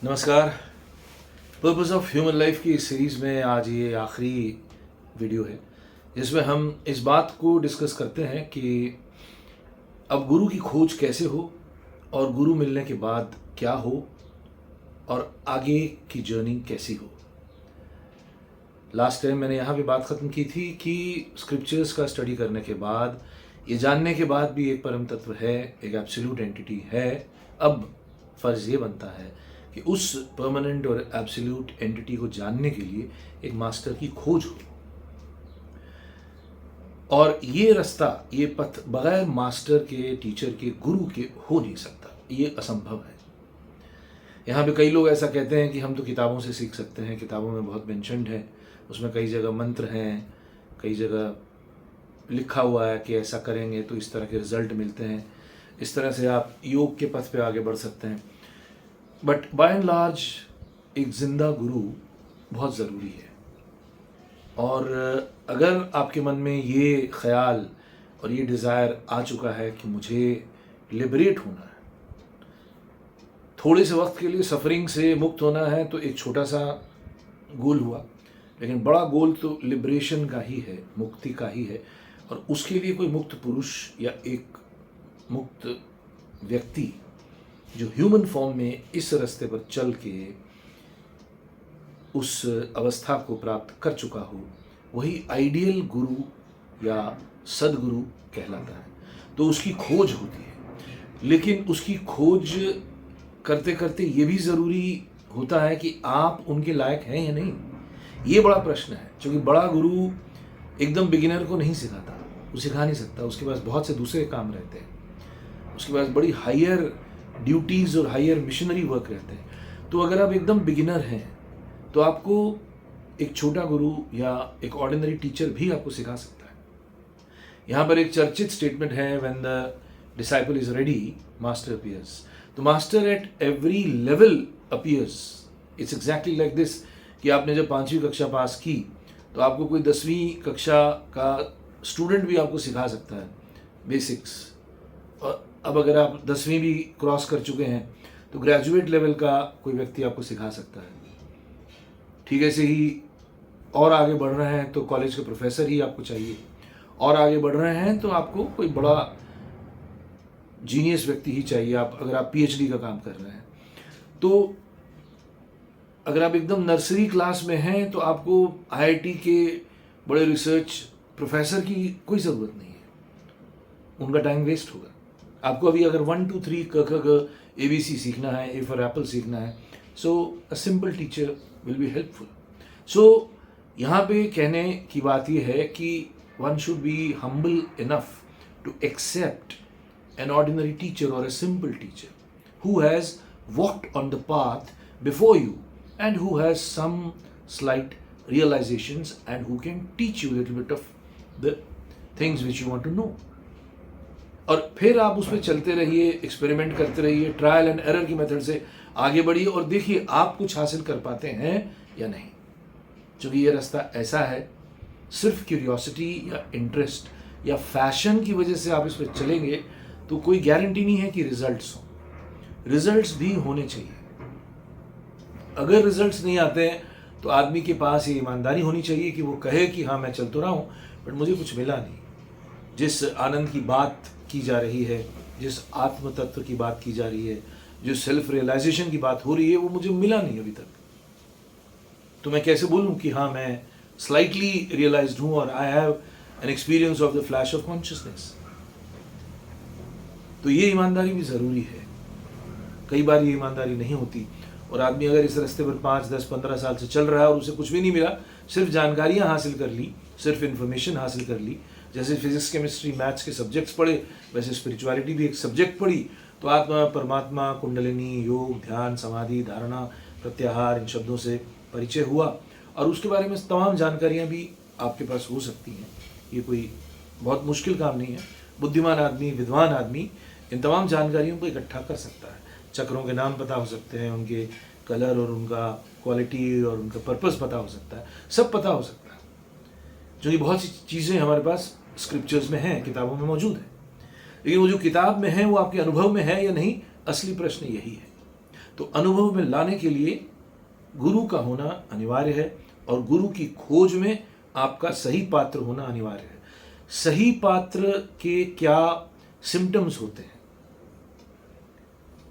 नमस्कार। Purpose of human life की इस सीरीज़ में आज ये आखिरी वीडियो है जिसमें हम इस बात को डिस्कस करते हैं कि अब गुरु की खोज कैसे हो और गुरु मिलने के बाद क्या हो और आगे की जर्नी कैसी हो। लास्ट टाइम मैंने यहाँ पे बात ख़त्म की थी कि स्क्रिप्चर्स का स्टडी करने के बाद ये जानने के बाद भी एक परम तत्व है, एक एब्सोल्यूट एंटिटी है। अब फ़र्ज़ ये बनता है कि उस परमानेंट और एब्सोल्यूट एंटिटी को जानने के लिए एक मास्टर की खोज हो, और ये रास्ता, ये पथ बगैर मास्टर के, टीचर के, गुरु के हो नहीं सकता। ये असंभव है। यहाँ पे कई लोग ऐसा कहते हैं कि हम तो किताबों से सीख सकते हैं, किताबों में बहुत मेंशन्ड है, उसमें कई जगह मंत्र हैं, कई जगह लिखा हुआ है कि ऐसा करेंगे तो इस तरह के रिजल्ट मिलते हैं, इस तरह से आप योग के पथ पे आगे बढ़ सकते हैं। बट बाय एंड लार्ज एक ज़िंदा गुरु बहुत ज़रूरी है। और अगर आपके मन में ये ख्याल और ये डिज़ायर आ चुका है कि मुझे लिबरेट होना है, थोड़े से वक्त के लिए सफरिंग से मुक्त होना है, तो एक छोटा सा गोल हुआ, लेकिन बड़ा गोल तो लिबरेशन का ही है, मुक्ति का ही है। और उसके लिए कोई मुक्त पुरुष या एक मुक्त व्यक्ति जो ह्यूमन फॉर्म में इस रास्ते पर चल के उस अवस्था को प्राप्त कर चुका हो, वही आइडियल गुरु या सदगुरु कहलाता है। तो उसकी खोज होती है, लेकिन उसकी खोज करते करते ये भी ज़रूरी होता है कि आप उनके लायक हैं या नहीं। ये बड़ा प्रश्न है, क्योंकि बड़ा गुरु एकदम बिगिनर को नहीं सिखाता, वो सिखा नहीं सकता, उसके पास बहुत से दूसरे काम रहते हैं, उसके पास बड़ी हायर ड्यूटीज़ और हायर मिशनरी वर्क रहते हैं। तो अगर आप एकदम बिगिनर हैं तो आपको एक छोटा गुरु या एक ऑर्डिनरी टीचर भी आपको सिखा सकता है। यहाँ पर एक चर्चित स्टेटमेंट है, when the disciple is ready master appears. तो master at every level appears. It's exactly like this कि आपने जब 5वीं कक्षा पास की तो आपको कोई 10वीं कक्षा का स्टूडेंट भी आपको सिखा सकता है बेसिक्स। और अब अगर आप 10वीं भी क्रॉस कर चुके हैं तो ग्रेजुएट लेवल का कोई व्यक्ति आपको सिखा सकता है। ठीक ऐसे ही और आगे बढ़ रहे हैं तो कॉलेज के प्रोफेसर ही आपको चाहिए, और आगे बढ़ रहे हैं तो आपको कोई बड़ा जीनियस व्यक्ति ही चाहिए। आप अगर आप पीएचडी का काम कर रहे हैं, तो अगर आप एकदम नर्सरी क्लास में हैं तो आपको आईआईटी के बड़े रिसर्च प्रोफेसर की कोई ज़रूरत नहीं है, उनका टाइम वेस्ट होगा। आपको अभी अगर 1 2 3 क ख ग ABC सीखना है, ए फॉर एप्पल सीखना है, so a simple teacher will be helpful. So यहाँ पे कहने की बात यह है कि one should be humble enough to accept an ordinary teacher or a simple teacher who has walked on the path before you and who has some slight realizations and who can teach you a little bit of the things which you want to know. और फिर आप उस पर चलते रहिए, experiment करते रहिए, trial and error की मेथड से आगे बढ़िए और देखिए आप कुछ हासिल कर पाते हैं या नहीं। क्योंकि ये रास्ता ऐसा है, सिर्फ क्यूरियोसिटी या इंटरेस्ट या फैशन की वजह से आप इस पर चलेंगे तो कोई गारंटी नहीं है कि रिजल्ट्स हो। रिजल्ट्स भी होने चाहिए। अगर रिजल्ट्स नहीं आते हैं तो आदमी के पास ये ईमानदारी होनी चाहिए कि वो कहे कि हाँ मैं चल तो रहा हूँ बट मुझे कुछ मिला नहीं। जिस आनंद की बात की जा रही है, जिस आत्म तत्व की बात की जा रही है, जो सेल्फ रियलाइजेशन की बात हो रही है, वो मुझे मिला नहीं अभी तक। तो मैं कैसे बोलूँ कि हाँ मैं स्लाइटली रियलाइज्ड हूँ और I have an experience of the flash of consciousness. तो ये ईमानदारी भी ज़रूरी है। कई बार ये ईमानदारी नहीं होती और आदमी अगर इस रास्ते पर 5 10 15 साल से चल रहा है और उसे कुछ भी नहीं मिला, सिर्फ जानकारियाँ हासिल कर ली, सिर्फ इन्फॉर्मेशन हासिल कर ली, जैसे फिजिक्स केमिस्ट्री मैथ्स के सब्जेक्ट्स पढ़े वैसे स्पिरिचुअलिटी भी एक सब्जेक्ट पढ़ी, तो आत्मा, परमात्मा, कुंडलिनी, योग, ध्यान, समाधि, धारणा, प्रत्याहार, इन शब्दों से परिचय हुआ और उसके बारे में तमाम जानकारियाँ भी आपके पास हो सकती हैं। ये कोई बहुत मुश्किल काम नहीं है। बुद्धिमान आदमी, विद्वान आदमी इन तमाम जानकारियों को इकट्ठा कर सकता है। चक्रों के नाम पता हो सकते हैं, उनके कलर और उनका क्वालिटी और उनका पर्पस पता हो सकता है, सब पता हो सकता है। जो कि बहुत सी चीज़ें हमारे पास स्क्रिप्चर्स में हैं, किताबों में मौजूद है, लेकिन वो जो किताब में है वो आपके अनुभव में है या नहीं, असली प्रश्न यही है। तो अनुभव में लाने के लिए गुरु का होना अनिवार्य है, और गुरु की खोज में आपका सही पात्र होना अनिवार्य है। सही पात्र के क्या सिम्टम्स होते हैं?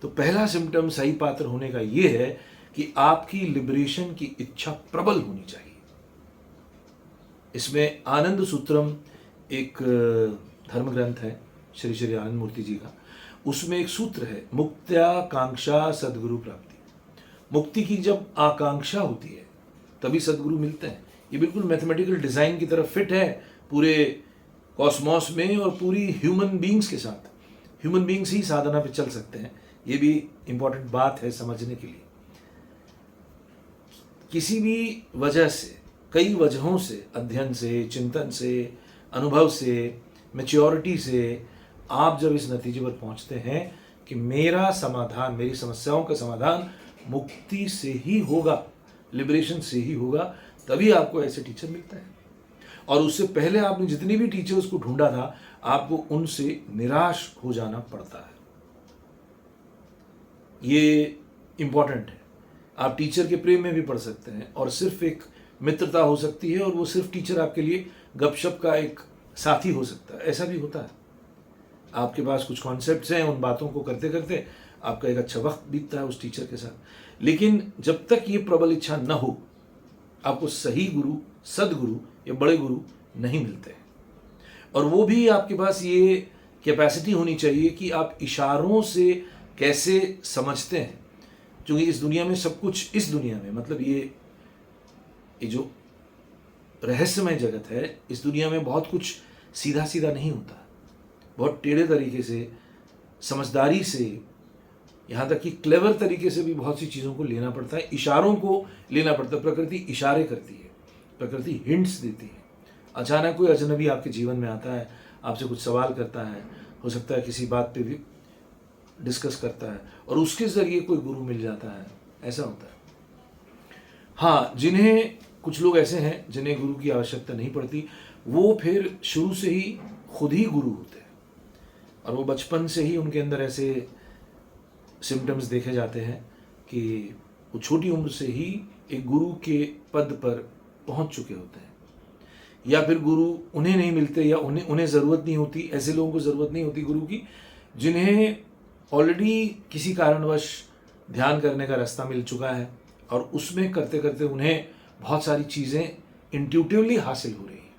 तो पहला सिम्टम सही पात्र होने का यह है कि आपकी लिबरेशन की इच्छा प्रबल होनी चाहिए। इसमें आनंद सूत्रम एक धर्म ग्रंथ है श्री श्री आनंद मूर्ति जी का, उसमें एक सूत्र है, मुक्त्याकांक्षा सद्गुरु प्राप्ति। मुक्ति की जब आकांक्षा होती है तभी सद्गुरु मिलते हैं। ये बिल्कुल मैथमेटिकल डिजाइन की तरफ फिट है पूरे कॉस्मॉस में और पूरी ह्यूमन बीइंग्स के साथ। ह्यूमन बीइंग्स ही साधना पे चल सकते हैं, ये भी इंपॉर्टेंट बात है समझने के लिए। किसी भी वजह से, कई वजहों से, अध्ययन से, चिंतन से, अनुभव से, मैच्योरिटी से आप जब इस नतीजे पर पहुंचते हैं कि मेरा समाधान, मेरी समस्याओं का समाधान मुक्ति से ही होगा, लिबरेशन से ही होगा, तभी आपको ऐसे टीचर मिलता है। और उससे पहले आपने जितनी भी टीचर्स को ढूंढा था, आपको उनसे निराश हो जाना पड़ता है। ये इंपॉर्टेंट है। आप टीचर के प्रेम में भी पड़ सकते हैं और सिर्फ एक मित्रता हो सकती है और वो सिर्फ टीचर आपके लिए गपशप का एक साथी हो सकता है, ऐसा भी होता है। आपके पास कुछ कॉन्सेप्ट्स हैं, उन बातों को करते करते आपका एक अच्छा वक्त बीतता है उस टीचर के साथ। लेकिन जब तक ये प्रबल इच्छा न हो, आपको सही गुरु, सदगुरु या बड़े गुरु नहीं मिलते हैं। और वो भी आपके पास ये कैपेसिटी होनी चाहिए कि आप इशारों से कैसे समझते हैं, क्योंकि इस दुनिया में सब कुछ, इस दुनिया में मतलब ये जो रहस्यमय जगत है, इस दुनिया में बहुत कुछ सीधा सीधा नहीं होता। बहुत टेढ़े तरीके से, समझदारी से, यहाँ तक कि क्लेवर तरीके से भी बहुत सी चीज़ों को लेना पड़ता है, इशारों को लेना पड़ता है। प्रकृति इशारे करती है, प्रकृति हिंट्स देती है। अचानक कोई अजनबी आपके जीवन में आता है, आपसे कुछ सवाल करता है, हो सकता है किसी बात पे भी डिस्कस करता है, और उसके ज़रिए कोई गुरु मिल जाता है, ऐसा होता है। हाँ, जिन्हें, कुछ लोग ऐसे हैं जिन्हें गुरु की आवश्यकता नहीं पड़ती, वो फिर शुरू से ही खुद ही गुरु होते हैं, और वो बचपन से ही उनके अंदर ऐसे सिम्टम्स देखे जाते हैं कि वो छोटी उम्र से ही एक गुरु के पद पर पहुंच चुके होते हैं। या फिर गुरु उन्हें नहीं मिलते, या उन्हें ज़रूरत नहीं होती। ऐसे लोगों को ज़रूरत नहीं होती गुरु की, जिन्हें ऑलरेडी किसी कारणवश ध्यान करने का रास्ता मिल चुका है और उसमें करते करते उन्हें बहुत सारी चीज़ें इंट्यूटिवली हासिल हो रही हैं।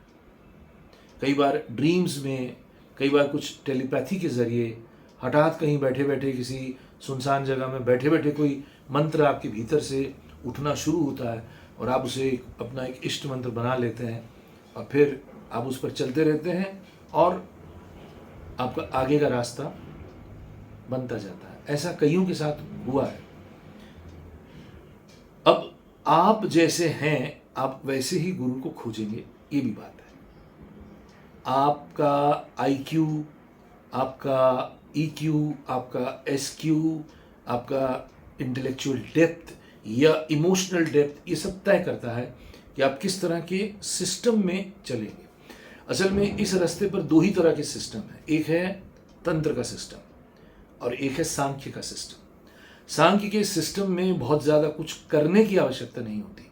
कई बार ड्रीम्स में, कई बार कुछ टेलीपैथी के ज़रिए, हठात कहीं बैठे बैठे किसी सुनसान जगह में बैठे बैठे कोई मंत्र आपके भीतर से उठना शुरू होता है और आप उसे अपना एक इष्ट मंत्र बना लेते हैं, और फिर आप उस पर चलते रहते हैं और आपका आगे का रास्ता बनता जाता है। ऐसा कईयों के साथ हुआ है। अब आप जैसे हैं, आप वैसे ही गुरु को खोजेंगे, ये भी बात है। आपका IQ, आपका EQ, आपका SQ, आपका इंटेलेक्चुअल डेप्थ या इमोशनल डेप्थ, ये सब तय करता है कि आप किस तरह के सिस्टम में चलेंगे। असल में इस रास्ते पर दो ही तरह के सिस्टम हैं, एक है तंत्र का सिस्टम और एक है सांख्य का सिस्टम। सांख्य के सिस्टम में बहुत ज़्यादा कुछ करने की आवश्यकता नहीं होती।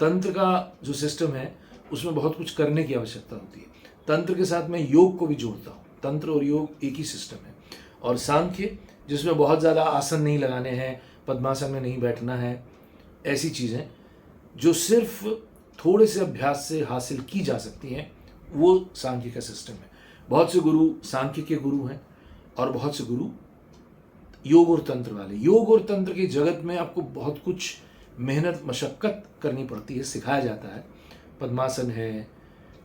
तंत्र का जो सिस्टम है उसमें बहुत कुछ करने की आवश्यकता होती है। तंत्र के साथ मैं योग को भी जोड़ता हूँ, तंत्र और योग एक ही सिस्टम है। और सांख्य, जिसमें बहुत ज़्यादा आसन नहीं लगाने हैं, पद्मासन में नहीं बैठना है, ऐसी चीज़ें जो सिर्फ थोड़े से अभ्यास से हासिल की जा सकती हैं, वो सांख्य का सिस्टम है। बहुत से गुरु सांख्य के गुरु हैं और बहुत से गुरु योग और तंत्र वाले। योग और तंत्र के जगत में आपको बहुत कुछ मेहनत, मशक्क़त करनी पड़ती है, सिखाया जाता है। पद्मासन है,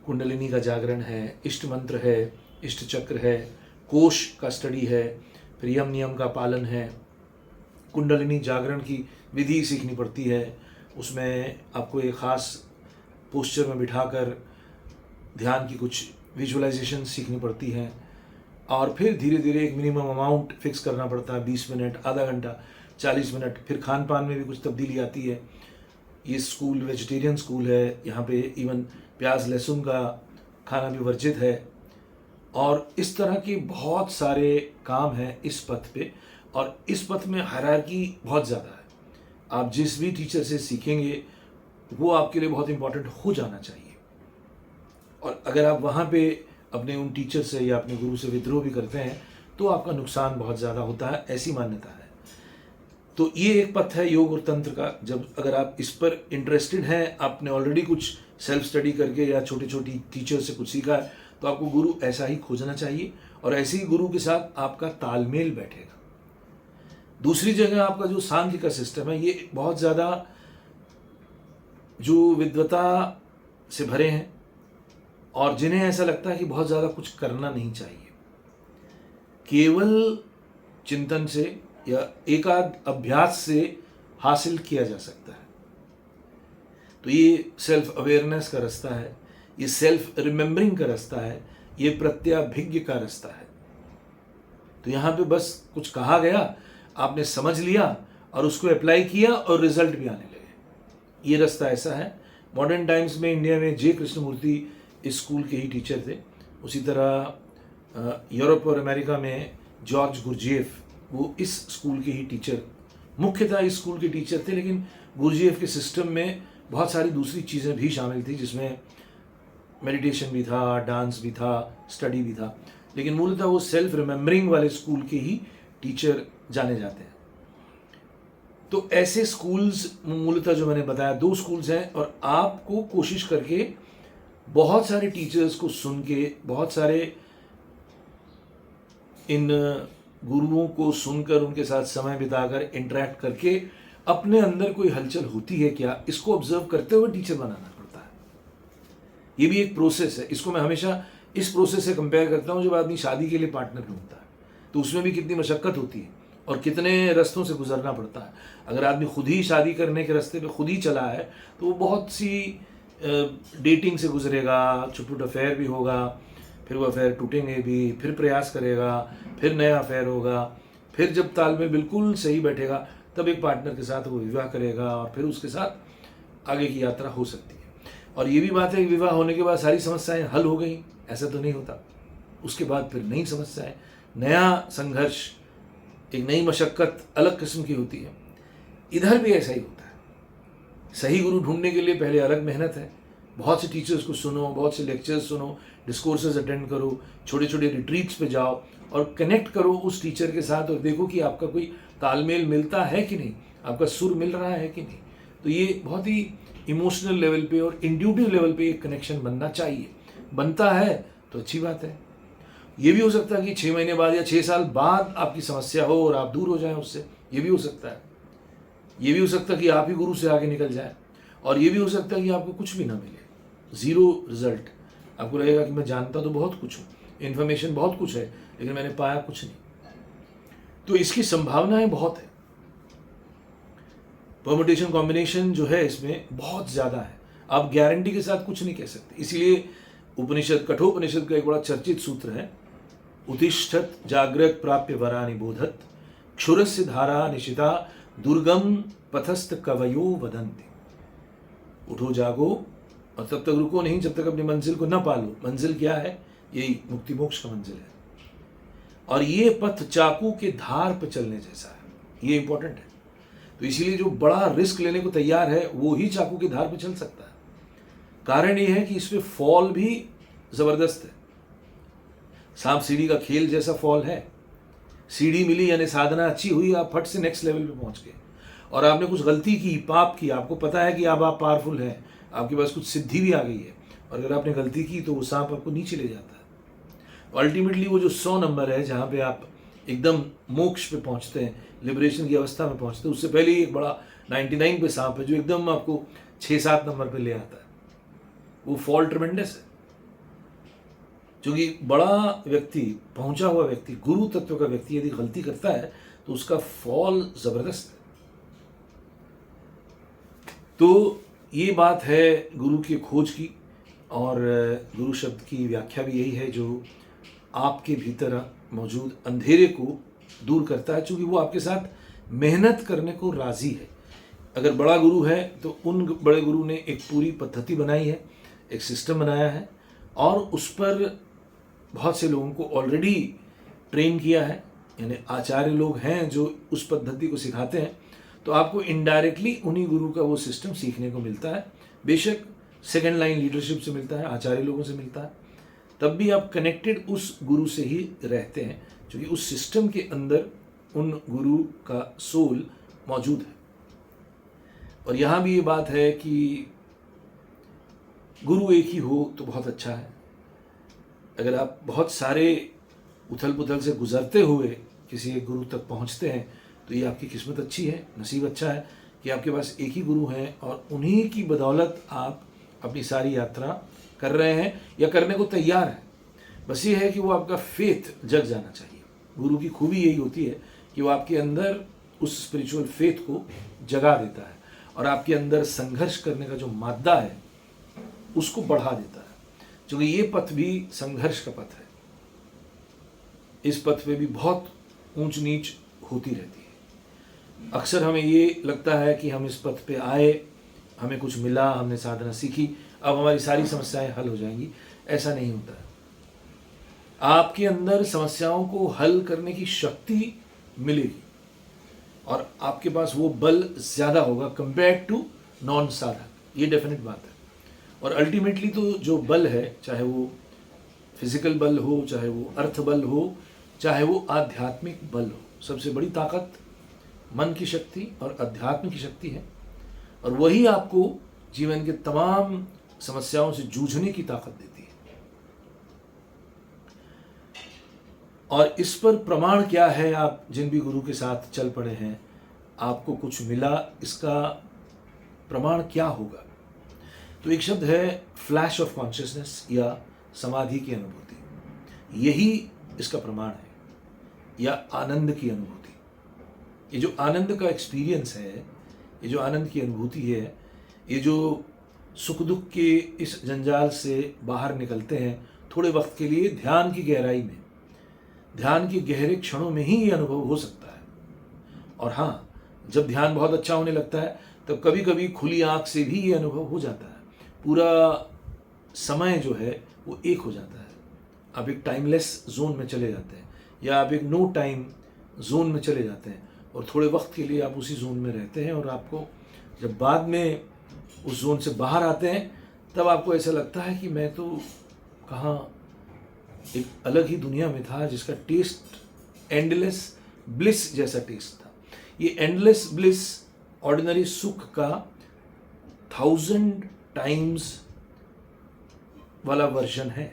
कुंडलिनी का जागरण है, इष्ट मंत्र है, इष्ट चक्र है, कोश का स्टडी है, फिर यम नियम का पालन है। कुंडलिनी जागरण की विधि सीखनी पड़ती है, उसमें आपको एक ख़ास पोस्चर में बिठाकर ध्यान की कुछ विजुअलाइजेशन सीखनी पड़ती हैं, और फिर धीरे धीरे एक मिनिमम अमाउंट फिक्स करना पड़ता है, 20 मिनट, आधा घंटा, 40 मिनट। फिर खान पान में भी कुछ तब्दीली आती है। ये स्कूल वेजिटेरियन स्कूल है, यहाँ पे इवन प्याज लहसुन का खाना भी वर्जित है, और इस तरह के बहुत सारे काम हैं इस पथ पे। और इस पथ में हायरार्की बहुत ज़्यादा है। आप जिस भी टीचर से सीखेंगे वो आपके लिए बहुत इंपॉर्टेंट हो जाना चाहिए, और अगर आप वहाँ पे अपने उन टीचर से या अपने गुरु से विद्रोह भी करते हैं तो आपका नुकसान बहुत ज़्यादा होता है, ऐसी मान्यता है। तो ये एक पथ है योग और तंत्र का। जब अगर आप इस पर इंटरेस्टेड हैं, आपने ऑलरेडी कुछ सेल्फ स्टडी करके या छोटी छोटी टीचर से कुछ सीखा है, तो आपको गुरु ऐसा ही खोजना चाहिए और ऐसे ही गुरु के साथ आपका तालमेल बैठेगा। दूसरी जगह आपका जो सांख्य का सिस्टम है, ये बहुत ज़्यादा जो विद्वता से भरे हैं और जिन्हें ऐसा लगता है कि बहुत ज़्यादा कुछ करना नहीं चाहिए, केवल चिंतन से या एकाध अभ्यास से हासिल किया जा सकता है। तो ये सेल्फ अवेयरनेस का रास्ता है, ये सेल्फ रिमेम्बरिंग का रास्ता है, ये प्रत्याभिज्ञ का रास्ता है। तो यहाँ पे बस कुछ कहा गया, आपने समझ लिया और उसको अप्लाई किया और रिजल्ट भी आने लगे। ये रास्ता ऐसा है। मॉडर्न टाइम्स में इंडिया में जे कृष्णमूर्ति इस स्कूल के ही टीचर थे। उसी तरह यूरोप और अमेरिका में जॉर्ज गुरजेफ, वो इस स्कूल के ही टीचर, मुख्यतः इस स्कूल के टीचर थे, लेकिन गुरजेफ के सिस्टम में बहुत सारी दूसरी चीज़ें भी शामिल थी, जिसमें मेडिटेशन भी था, डांस भी था, स्टडी भी था, लेकिन मूलतः वो सेल्फ रिमेम्बरिंग वाले स्कूल के ही टीचर जाने जाते हैं। तो ऐसे स्कूल्स मूलतः जो मैंने बताया 2 स्कूल्स हैं, और आपको कोशिश करके बहुत सारे टीचर्स को सुन के, बहुत सारे इन गुरुओं को सुनकर, उनके साथ समय बिताकर, इंटरेक्ट करके अपने अंदर कोई हलचल होती है क्या, इसको ऑब्जर्व करते हुए टीचर बनाना पड़ता है। ये भी एक प्रोसेस है। इसको मैं हमेशा इस प्रोसेस से कंपेयर करता हूँ जब आदमी शादी के लिए पार्टनर ढूंढता है, तो उसमें भी कितनी मशक्कत होती है और कितने रास्तों से गुजरना पड़ता है। अगर आदमी खुद ही शादी करने के रास्ते पे खुद ही चला है तो वो बहुत सी डेटिंग से गुजरेगा, छुट अफेयर भी होगा, फिर वो अफेयर टूटेंगे भी, फिर प्रयास करेगा, फिर नया अफेयर होगा, फिर जब तालमेल बिल्कुल सही बैठेगा तब एक पार्टनर के साथ वो विवाह करेगा और फिर उसके साथ आगे की यात्रा हो सकती है। और ये भी बात है कि विवाह होने के बाद सारी समस्याएं हल हो गई, ऐसा तो नहीं होता। उसके बाद फिर नई समस्याएं, नया संघर्ष, एक नई मशक्क़त अलग किस्म की होती है। इधर भी ऐसा ही होता है। सही गुरु ढूंढने के लिए पहले अलग मेहनत है। बहुत से टीचर्स को सुनो, बहुत से लेक्चर्स सुनो, डिस्कोर्सेज अटेंड करो, छोटे छोटे रिट्रीट्स पे जाओ और कनेक्ट करो उस टीचर के साथ और देखो कि आपका कोई तालमेल मिलता है कि नहीं, आपका सुर मिल रहा है कि नहीं। तो ये बहुत ही इमोशनल लेवल पे और इंट्यूटिव लेवल पे एक कनेक्शन बनना चाहिए। बनता है तो अच्छी बात है। ये भी हो सकता है कि 6 महीने बाद या 6 साल बाद आपकी समस्या हो और आप दूर हो जाएं उससे, ये भी हो सकता है। ये भी हो सकता है कि आप ही गुरु से आगे निकल जाए, और ये भी हो सकता है कि आपको कुछ भी ना मिले, 0 रिजल्ट। आपको लगेगा कि मैं जानता तो बहुत कुछ हूँ, इन्फॉर्मेशन बहुत कुछ है, लेकिन मैंने पाया कुछ नहीं। तो इसकी संभावनाएं बहुत है। परमुटेशन कॉम्बिनेशन जो है इसमें बहुत ज़्यादा है। आप गारंटी के साथ कुछ नहीं कह सकते। इसीलिए उपनिषद, कठोपनिषद का एक बड़ा चर्चित सूत्र है, उत्तिष्ठत जाग्रत प्राप्य वरानि बोधत क्षुरस्य धारा निशिता दुर्गम पथस्थ कवयो वदन्ति। उठो जागो और तब तक रुको नहीं जब तक अपनी मंजिल को न पालो। मंजिल क्या है? यही मुक्ति मोक्ष का मंजिल है। और ये पथ चाकू के धार पर चलने जैसा है, ये इंपॉर्टेंट है। तो इसीलिए जो बड़ा रिस्क लेने को तैयार है वो ही चाकू की धार पर चल सकता है। कारण ये है कि इसमें फॉल भी जबरदस्त है। सांप सीढ़ी का खेल जैसा फॉल है। सीढ़ी मिली यानी साधना अच्छी हुई, आप फट से नेक्स्ट लेवल पे पहुंच गए। और आपने कुछ गलती की, पाप की, आपको पता है कि अब आप पावरफुल हैं, आपके पास कुछ सिद्धि भी आ गई है, और अगर आपने गलती की तो वो सांप आपको नीचे ले जाता है। अल्टीमेटली वो जो 100 नंबर है जहाँ पे आप एकदम मोक्ष पे पहुँचते हैं, लिबरेशन की अवस्था में पहुँचते हैं, उससे पहले ही एक बड़ा 99 पे सांप है जो एकदम आपको 6-7 नंबर पे ले आता है। वो फॉल ट्रिमेंडस है। क्योंकि बड़ा व्यक्ति, पहुंचा हुआ व्यक्ति, गुरु तत्व का व्यक्ति यदि गलती करता है तो उसका फॉल जबरदस्त है। तो ये बात है गुरु की खोज की, और गुरु शब्द की व्याख्या भी यही है, जो आपके भीतर मौजूद अंधेरे को दूर करता है, क्योंकि वो आपके साथ मेहनत करने को राजी है। अगर बड़ा गुरु है तो उन बड़े गुरु ने एक पूरी पद्धति बनाई है, एक सिस्टम बनाया है, और उस पर बहुत से लोगों को ऑलरेडी ट्रेन किया है, यानी आचार्य लोग हैं जो उस पद्धति को सिखाते हैं, तो आपको इनडायरेक्टली उन्हीं गुरु का वो सिस्टम सीखने को मिलता है। बेशक सेकंड लाइन लीडरशिप से मिलता है, आचार्य लोगों से मिलता है, तब भी आप कनेक्टेड उस गुरु से ही रहते हैं, क्योंकि उस सिस्टम के अंदर उन गुरु का सोल मौजूद है। और यहाँ भी ये बात है कि गुरु एक ही हो तो बहुत अच्छा है। अगर आप बहुत सारे उथल पुथल से गुजरते हुए किसी एक गुरु तक पहुँचते हैं तो ये आपकी किस्मत अच्छी है, नसीब अच्छा है कि आपके पास एक ही गुरु हैं और उन्हीं की बदौलत आप अपनी सारी यात्रा कर रहे हैं या करने को तैयार हैं। बस ये है कि वो आपका फेथ जग जाना चाहिए। गुरु की खूबी यही होती है कि वो आपके अंदर उस स्पिरिचुअल फेथ को जगा देता है और आपके अंदर संघर्ष करने का जो मादा है उसको बढ़ा देता है, क्योंकि ये पथ भी संघर्ष का पथ है। इस पथ पे भी बहुत ऊंच नीच होती रहती है। अक्सर हमें ये लगता है कि हम इस पथ पे आए, हमें कुछ मिला, हमने साधना सीखी, अब हमारी सारी समस्याएं हल हो जाएंगी। ऐसा नहीं होता है। आपके अंदर समस्याओं को हल करने की शक्ति मिलेगी और आपके पास वो बल ज़्यादा होगा कंपेयर टू नॉन साधक, ये डेफिनेट बात है। और अल्टीमेटली तो जो बल है, चाहे वो फिजिकल बल हो, चाहे वो अर्थ बल हो, चाहे वो आध्यात्मिक बल हो, सबसे बड़ी ताकत मन की शक्ति और अध्यात्म की शक्ति है। और वही आपको जीवन के तमाम समस्याओं से जूझने की ताकत देती है। और इस पर प्रमाण क्या है? आप जिन भी गुरु के साथ चल पड़े हैं, आपको कुछ मिला, इसका प्रमाण क्या होगा? तो एक शब्द है फ्लैश ऑफ कॉन्शियसनेस या समाधि की अनुभूति। यही इसका प्रमाण है, या आनंद की अनुभूति। ये जो आनंद का एक्सपीरियंस है, ये जो आनंद की अनुभूति है, ये जो सुख दुख के इस जंजाल से बाहर निकलते हैं थोड़े वक्त के लिए ध्यान की गहराई में, ध्यान के गहरे क्षणों में ही ये अनुभव हो सकता है। और हाँ, जब ध्यान बहुत अच्छा होने लगता है तब कभी कभी खुली आंख से भी ये अनुभव हो जाता है। पूरा समय जो है वो एक हो जाता है। आप एक टाइमलेस जोन में चले जाते हैं या आप एक नो टाइम जोन में चले जाते हैं और थोड़े वक्त के लिए आप उसी जोन में रहते हैं। और आपको जब बाद में उस जोन से बाहर आते हैं तब आपको ऐसा लगता है कि मैं तो कहाँ एक अलग ही दुनिया में था, जिसका टेस्ट एंडलेस ब्लिस जैसा टेस्ट था। ये एंडलेस ब्लिस ऑर्डिनरी सुख का 1000 टाइम्स वाला वर्जन है।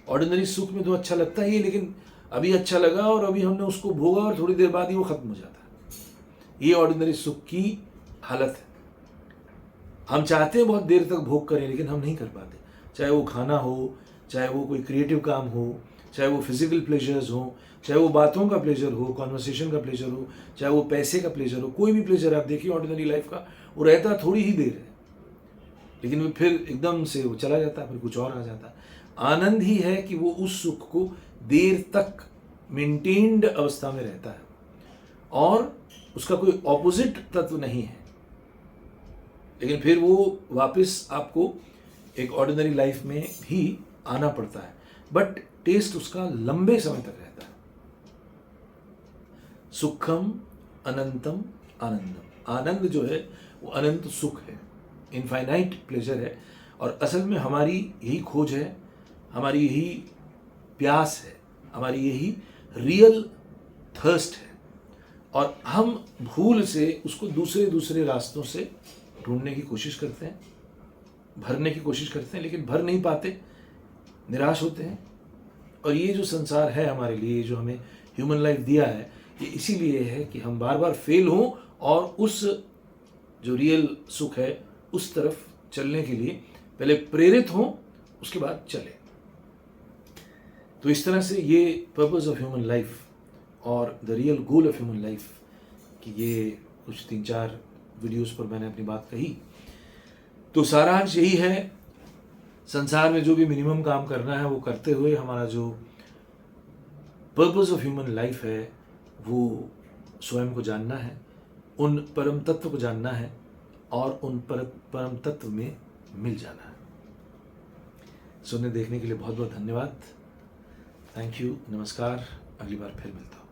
ऑर्डिनरी सुख में तो अच्छा लगता ही है, लेकिन अभी अच्छा लगा और अभी हमने उसको भोगा और थोड़ी देर बाद ही वो खत्म हो जाता है। ये ऑर्डिनरी सुख की हालत है। हम चाहते हैं बहुत देर तक भोग करें, लेकिन हम नहीं कर पाते। चाहे वो खाना हो, चाहे वो कोई क्रिएटिव काम हो, चाहे वो फिजिकल प्लेजर्स हो, चाहे वो बातों का प्लेजर हो, कॉन्वर्सेशन का प्लेजर हो, चाहे वो पैसे का प्लेजर हो, कोई भी प्लेजर आप देखिए ऑर्डिनरी लाइफ का, वो रहता थोड़ी ही देर है, लेकिन वो फिर एकदम से वो चला जाता है, फिर कुछ और आ जाता है। आनंद ही है कि वो उस सुख को देर तक मेंटेन्ड अवस्था में रहता है और उसका कोई ऑपोजिट तत्व नहीं है, लेकिन फिर वो वापस आपको एक ऑर्डिनरी लाइफ में भी आना पड़ता है, बट टेस्ट उसका लंबे समय तक रहता है। सुखम अनंतम आनंदम। आनंद जो है वो अनंत सुख है, इनफाइनाइट प्लेजर है। और असल में हमारी यही खोज है, हमारी यही प्यास है, हमारी यही रियल थर्स्ट है। और हम भूल से उसको दूसरे रास्तों से ढूंढने की कोशिश करते हैं, भरने की कोशिश करते हैं, लेकिन भर नहीं पाते, निराश होते हैं। और ये जो संसार है हमारे लिए, जो हमें ह्यूमन लाइफ दिया है, ये इसीलिए है कि हम बार बार फेल हों और उस जो रियल सुख है उस तरफ चलने के लिए पहले प्रेरित हों, उसके बाद चले। तो इस तरह से ये पर्पस ऑफ ह्यूमन लाइफ और the real goal of human life कि ये कुछ 3-4 वीडियोस पर मैंने अपनी बात कही। तो सारांश यही है, संसार में जो भी मिनिमम काम करना है वो करते हुए हमारा जो पर्पस ऑफ ह्यूमन लाइफ है वो स्वयं को जानना है, उन परम तत्व को जानना है और उन परम तत्व में मिल जाना है। सुनने देखने के लिए बहुत बहुत धन्यवाद। थैंक यू, नमस्कार, अगली बार फिर मिलता हूँ।